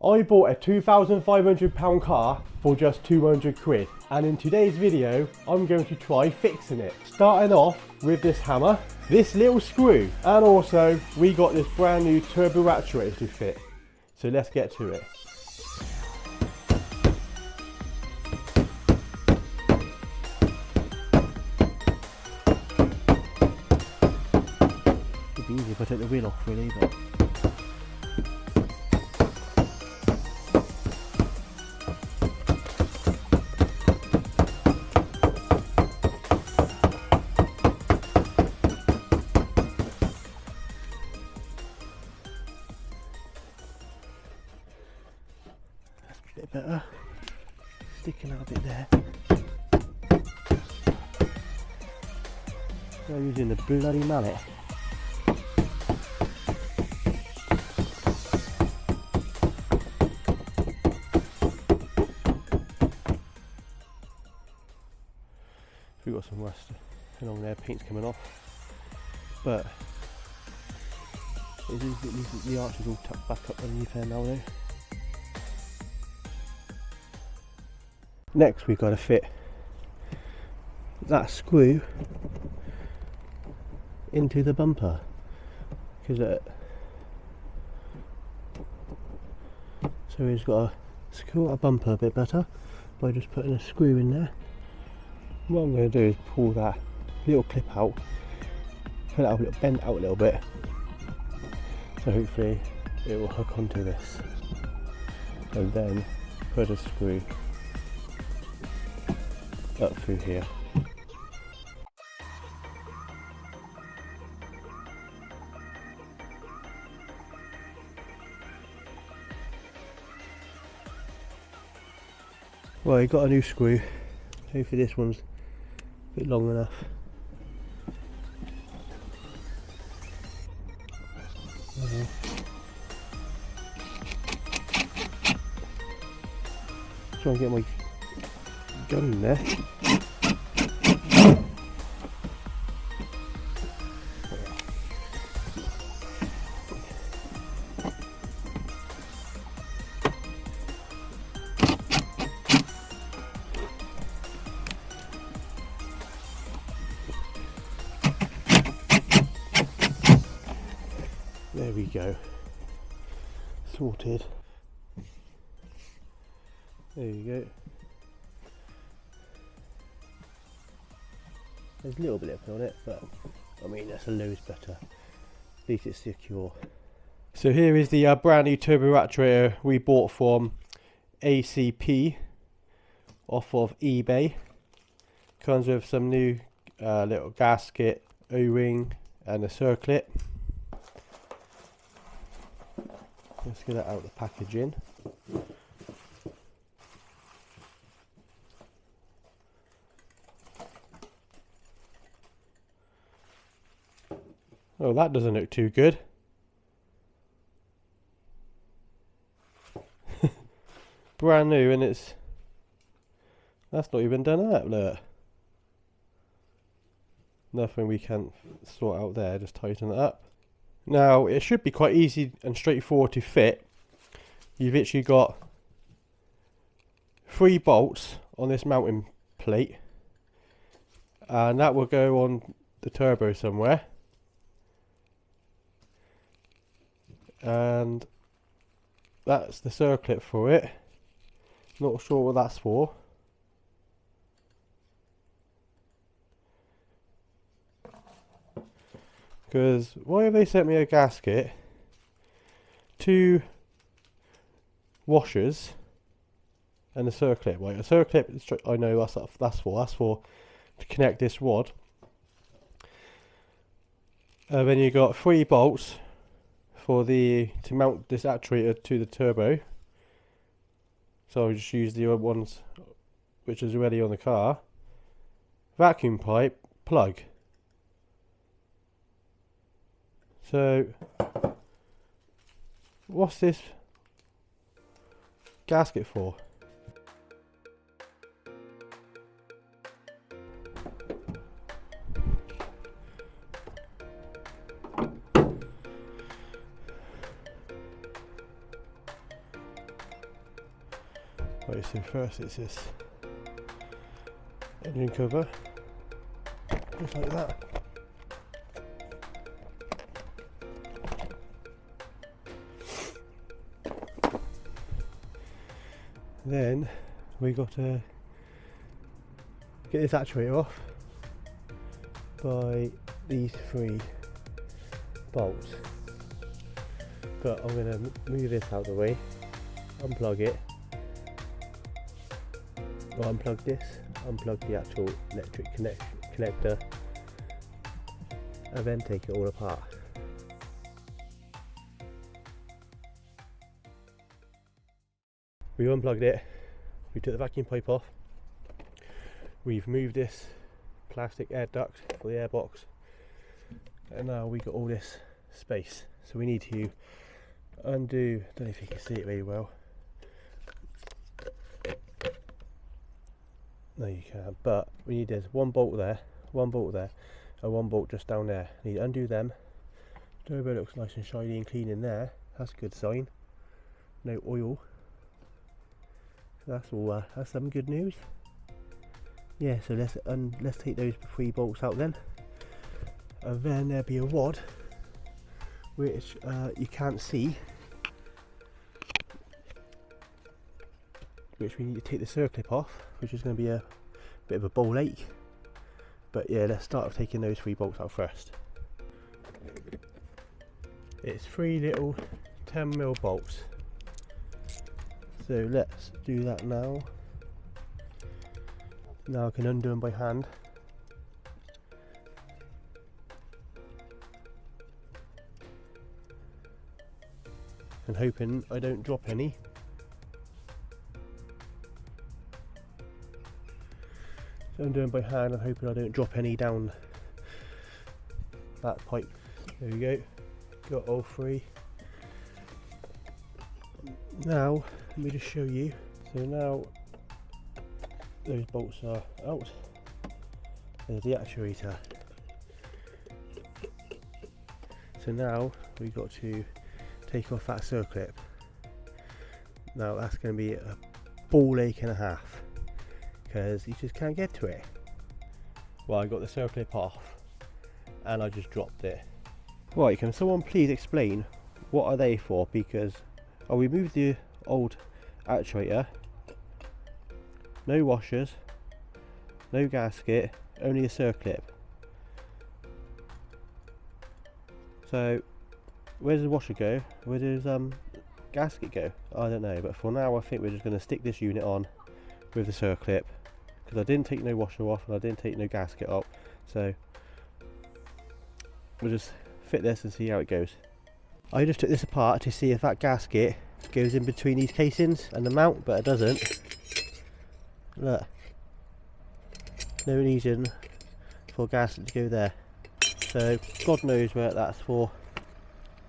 I bought a £2,500 car for just 200 quid, and in today's video I'm going to try fixing it. Starting off with this hammer, this little screw, and also we got this brand new turbo actuator to fit. So let's get to it. It'd be easy if I took the wheel off really, but bit better. Sticking out a bit there. I'm using the bloody mallet. We've got some rust along there, paint's coming off, but at least the arch is all tucked back up underneath there now though. Next we've got to fit that screw into the bumper, because so we've got to secure our bumper a bit better by just putting a screw in there. What I'm going to do is pull that little clip out, pull it out a little, bend out a little bit, so hopefully it will hook onto this, and then put a screw up through here. Well, you got a new screw. Hopefully this one's a bit long enough. Try and get my gun in there. There we go. Sorted. There you go. There's a little bit left on it, but I mean that's a loads better. At least it's secure. So here is the brand new turbo actuator we bought from ACP off of eBay. Comes with some new little gasket, O-ring and a circlip. Let's get it out of the packaging. Oh, that doesn't look too good. Brand new, and that's not even done up, look. Nothing we can't sort out there, just tighten it up. Now, it should be quite easy and straightforward to fit. You've literally got 3 bolts on this mounting plate, and that will go on the turbo somewhere. And that's the circlip for it. Not sure what that's for. Because why have they sent me a gasket, 2 washers, and a circlip? Right, a circlip, I know that's for to connect this rod. And then you got 3 bolts for to mount this actuator to the turbo. So I'll just use the other ones which is already on the car. Vacuum pipe, plug. So what's this gasket for? Right, so first it's this engine cover, just like that. Then we got to get this actuator off by these 3 bolts, but I'm going to move this out of the way, unplug it, or unplug this, unplug the actual electric connector, and then take it all apart. We unplugged it, we took the vacuum pipe off, we've moved this plastic air duct for the airbox, and now we got all this space. So we need to undo, I don't know if you can see it very well. No, you can't, but we need this 1 bolt there, 1 bolt there, and 1 bolt just down there. Need to undo them. Turbo looks nice and shiny and clean in there. That's a good sign. No oil. That's all. That's some good news. Yeah. So let's take those 3 bolts out then, and then there'll be a wad which you can't see, which we need to take the circlip off, which is going to be a bit of a ball ache. But yeah, let's start with taking those 3 bolts out first. It's 3 little 10mm bolts. So let's do that now. Now I can undo them by hand. And hoping I don't drop any. So I'm doing by hand and hoping I don't drop any down that pipe. There we go. Got all 3. Now let me just show you. So now those bolts are out. There's the actuator. So now we've got to take off that circlip. Now that's going to be a ball ache and a half, because you just can't get to it. Well, I got the circlip off and I just dropped it. Right, can someone please explain what are they for? Because I removed the old actuator, no washers, no gasket, only a circlip. So where does the washer go? Where does gasket go? I don't know, but for now I think we're just going to stick this unit on with the circlip, because I didn't take no washer off and I didn't take no gasket up, so we'll just fit this and see how it goes. I just took this apart to see if that gasket goes in between these casings and the mount, but it doesn't. Look, no reason for gasket to go there, so God knows where that's for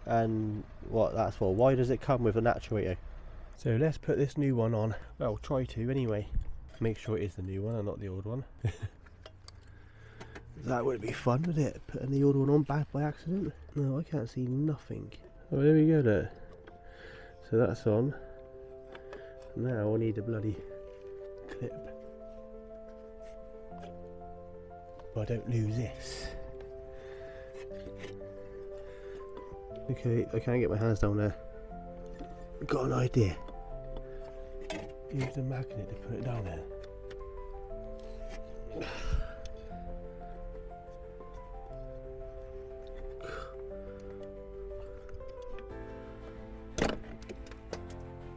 and what that's for. Why does it come with an actuator? So let's put this new one on. Well, try to anyway. Make sure it is the new one and not the old one. That would be fun, would it? Putting the old one on back by accident. No, I can't see nothing. Oh, there we go, look. So that's on. Now I need a bloody clip. But I don't lose this. Okay, I can't get my hands down there. Got an idea. Use the magnet to put it down there.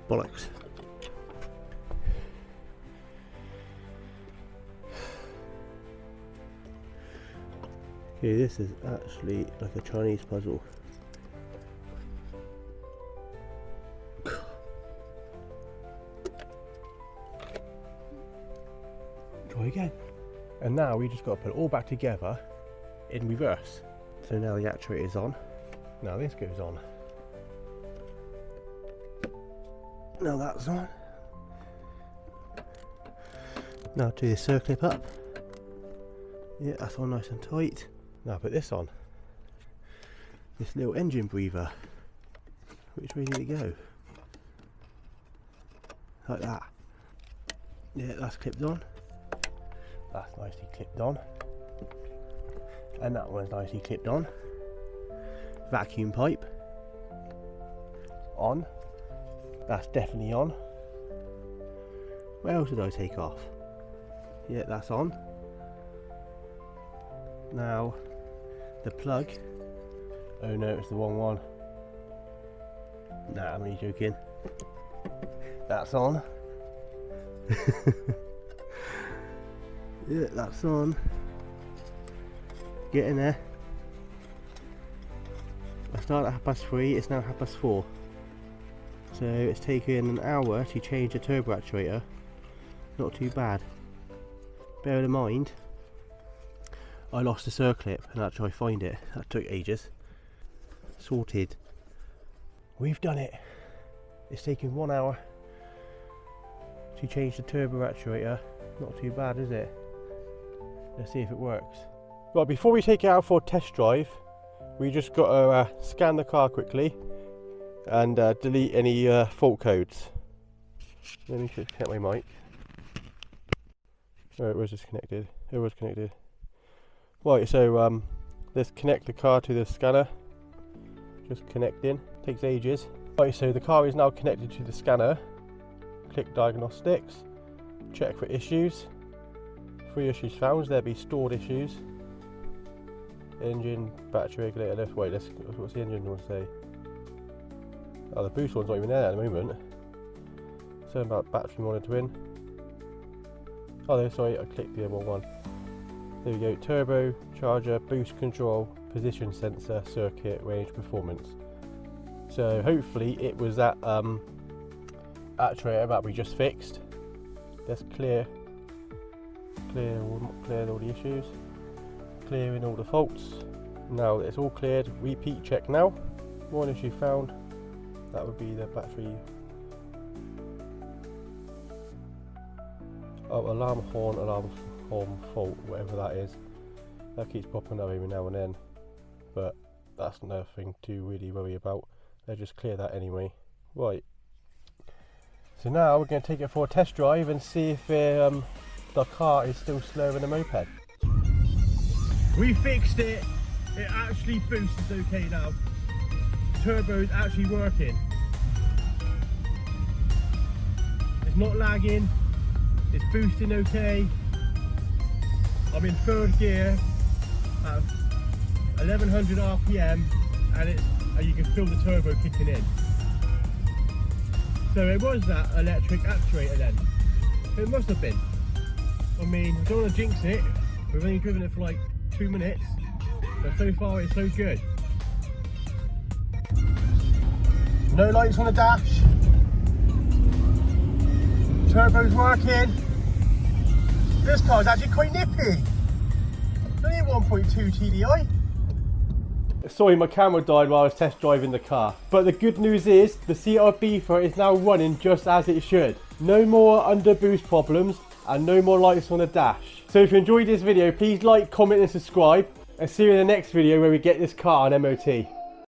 Bollocks. Okay, this is actually like a Chinese puzzle. Try again. And now we just got to put it all back together in reverse. So now the actuator is on. Now this goes on. Now that's on. Now do the circlip up. Yeah, that's all nice and tight. Now put this on. This little engine breather. Which way did it go? Like that. Yeah, that's clipped on. That's nicely clipped on. And that one's nicely clipped on. Vacuum pipe. On. That's definitely on. Where else did I take off? Yeah, that's on. Now, the plug. Oh no, it's the wrong one. Nah, I'm only joking. That's on. Yeah, that's on. Get in there. I started at 3:30, it's now 4:30. So it's taken an hour to change the turbo actuator. Not too bad. Bear in mind, I lost the circlip and I had to try to find it. That took ages. Sorted. We've done it. It's taken 1 hour to change the turbo actuator. Not too bad, is it? Let's see if it works. Right, before we take it out for a test drive, we just got to scan the car quickly and delete any fault codes. Let me just connect my mic. Oh, it was disconnected. It was connected. Right, so let's connect the car to the scanner. Just connecting. Takes ages. Right, so the car is now connected to the scanner. Click diagnostics. Check for issues. 3 issues found. There'll be stored issues. Engine, battery regulator left. Wait, what's the engine one say? Oh, the boost one's not even there at the moment. Something about battery monitoring. Oh, no, sorry, I clicked the other one. There we go. Turbo, charger, boost control, position sensor, circuit, range, performance. So hopefully it was that actuator that we just fixed. Let's clear all the issues. Clearing all the faults. Now that it's all cleared, repeat check now. 1 issue found. That would be the battery. Oh, alarm horn fault, whatever that is. That keeps popping up every now and then, but that's nothing to really worry about. Let's just clear that anyway. Right. So now we're going to take it for a test drive and see if the car is still slower than a moped. We fixed it. It actually boosts okay now. Turbo's actually working. It's not lagging. It's boosting okay. I'm in 3rd gear at 1100 RPM and you can feel the turbo kicking in. So it was that electric actuator then. It must have been. I mean, I don't want to jinx it. We've only driven it for like 2 minutes, but so far it's so good. No lights on the dash. Turbo's working. This car's actually quite nippy. Only 1.2 TDI. Sorry, my camera died while I was test driving the car. But the good news is the Ibiza is now running just as it should. No more under boost problems and no more lights on the dash. So if you enjoyed this video, please like, comment and subscribe. And see you in the next video where we get this car on MOT.